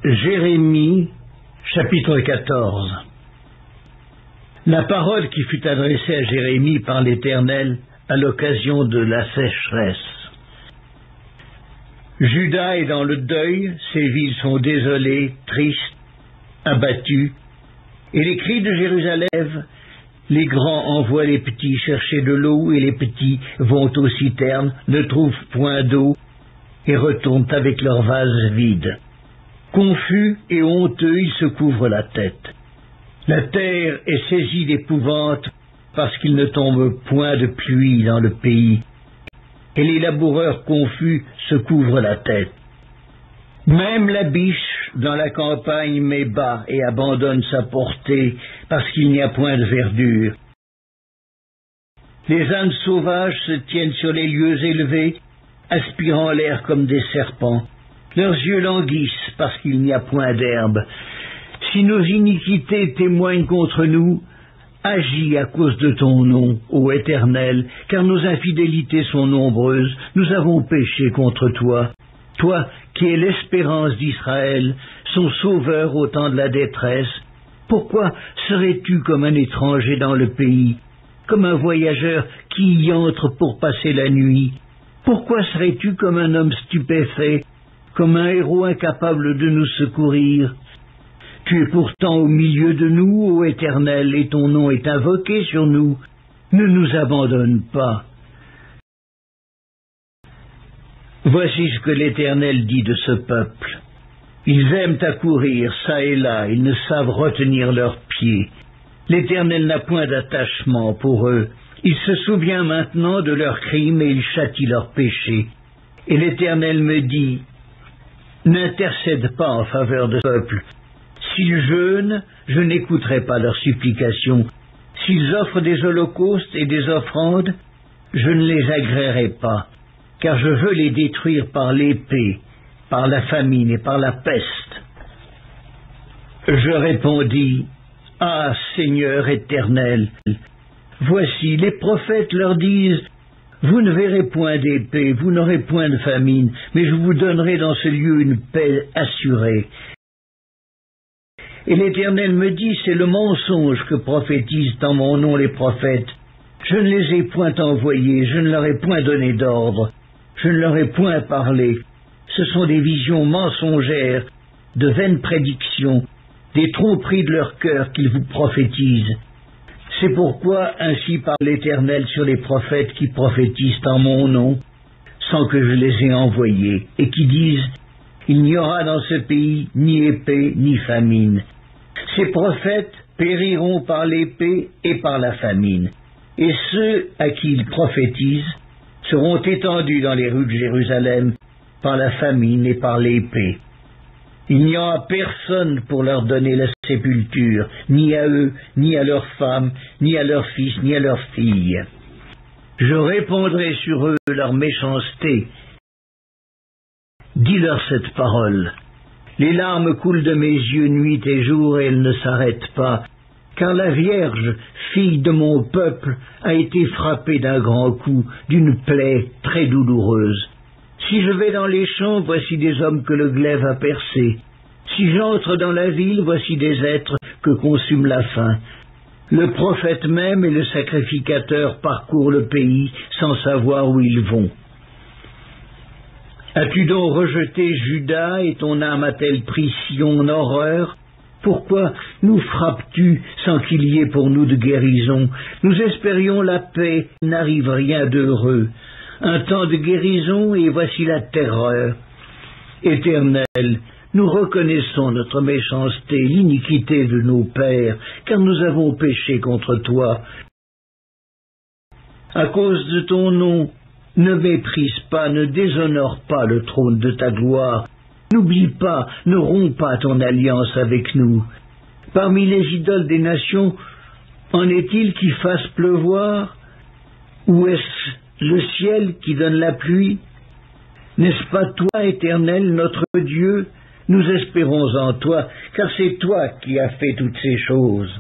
Jérémie, chapitre 14. La parole qui fut adressée à Jérémie par l'Éternel à l'occasion de la sécheresse. Juda est dans le deuil, ses villes sont désolées, tristes, abattues, et les cris de Jérusalem, les grands envoient les petits chercher de l'eau, et les petits vont aux citernes, ne trouvent point d'eau, et retournent avec leurs vases vides. Confus et honteux, ils se couvrent la tête. La terre est saisie d'épouvante parce qu'il ne tombe point de pluie dans le pays, et les laboureurs confus se couvrent la tête. Même la biche dans la campagne met bas et abandonne sa portée parce qu'il n'y a point de verdure. Les ânes sauvages se tiennent sur les lieux élevés, aspirant l'air comme des serpents. Leurs yeux languissent parce qu'il n'y a point d'herbe. Si nos iniquités témoignent contre nous, agis à cause de ton nom, ô Éternel, car nos infidélités sont nombreuses, nous avons péché contre toi. Toi, qui es l'espérance d'Israël, son sauveur au temps de la détresse, pourquoi serais-tu comme un étranger dans le pays, comme un voyageur qui y entre pour passer la nuit? Pourquoi serais-tu comme un homme stupéfait, comme un héros incapable de nous secourir? Tu es pourtant au milieu de nous, ô Éternel, et ton nom est invoqué sur nous. Ne nous abandonne pas. Voici ce que l'Éternel dit de ce peuple. Ils aiment accourir çà et là, ils ne savent retenir leurs pieds. L'Éternel n'a point d'attachement pour eux. Il se souvient maintenant de leurs crimes et il châtie leurs péchés. Et l'Éternel me dit, n'intercède pas en faveur de ce peuple. S'ils jeûnent, je n'écouterai pas leurs supplications. S'ils offrent des holocaustes et des offrandes, je ne les agréerai pas, car je veux les détruire par l'épée, par la famine et par la peste. Je répondis, ah Seigneur éternel, voici les prophètes leur disent, vous ne verrez point d'épée, vous n'aurez point de famine, mais je vous donnerai dans ce lieu une paix assurée. Et l'Éternel me dit, c'est le mensonge que prophétisent en mon nom les prophètes. Je ne les ai point envoyés, je ne leur ai point donné d'ordre, je ne leur ai point parlé. Ce sont des visions mensongères, de vaines prédictions, des tromperies de leur cœur qu'ils vous prophétisent. C'est pourquoi ainsi parle l'Éternel sur les prophètes qui prophétisent en mon nom, sans que je les ai envoyés, et qui disent, il n'y aura dans ce pays ni épée ni famine. Ces prophètes périront par l'épée et par la famine, et ceux à qui ils prophétisent seront étendus dans les rues de Jérusalem par la famine et par l'épée. Il n'y aura personne pour leur donner la sépulture, ni à eux, ni à leurs femmes, ni à leurs fils, ni à leurs filles. Je répondrai sur eux leur méchanceté. Dis-leur cette parole. Les larmes coulent de mes yeux nuit et jour et elles ne s'arrêtent pas, car la Vierge, fille de mon peuple, a été frappée d'un grand coup, d'une plaie très douloureuse. Si je vais dans les champs, voici des hommes que le glaive a percés. Si j'entre dans la ville, voici des êtres que consume la faim. Le prophète même et le sacrificateur parcourent le pays sans savoir où ils vont. As-tu donc rejeté Juda et ton âme a-t-elle pris Sion en horreur? Pourquoi nous frappes-tu sans qu'il y ait pour nous de guérison? Nous espérions la paix, il n'arrive rien d'heureux. Un temps de guérison et voici la terreur. Éternel, nous reconnaissons notre méchanceté, l'iniquité de nos pères, car nous avons péché contre toi. À cause de ton nom, ne méprise pas, ne déshonore pas le trône de ta gloire. N'oublie pas, ne romps pas ton alliance avec nous. Parmi les idoles des nations, en est-il qui fassent pleuvoir? Ou est-ce le ciel qui donne la pluie? N'est-ce pas toi, Éternel, notre Dieu? Nous espérons en toi, car c'est toi qui as fait toutes ces choses.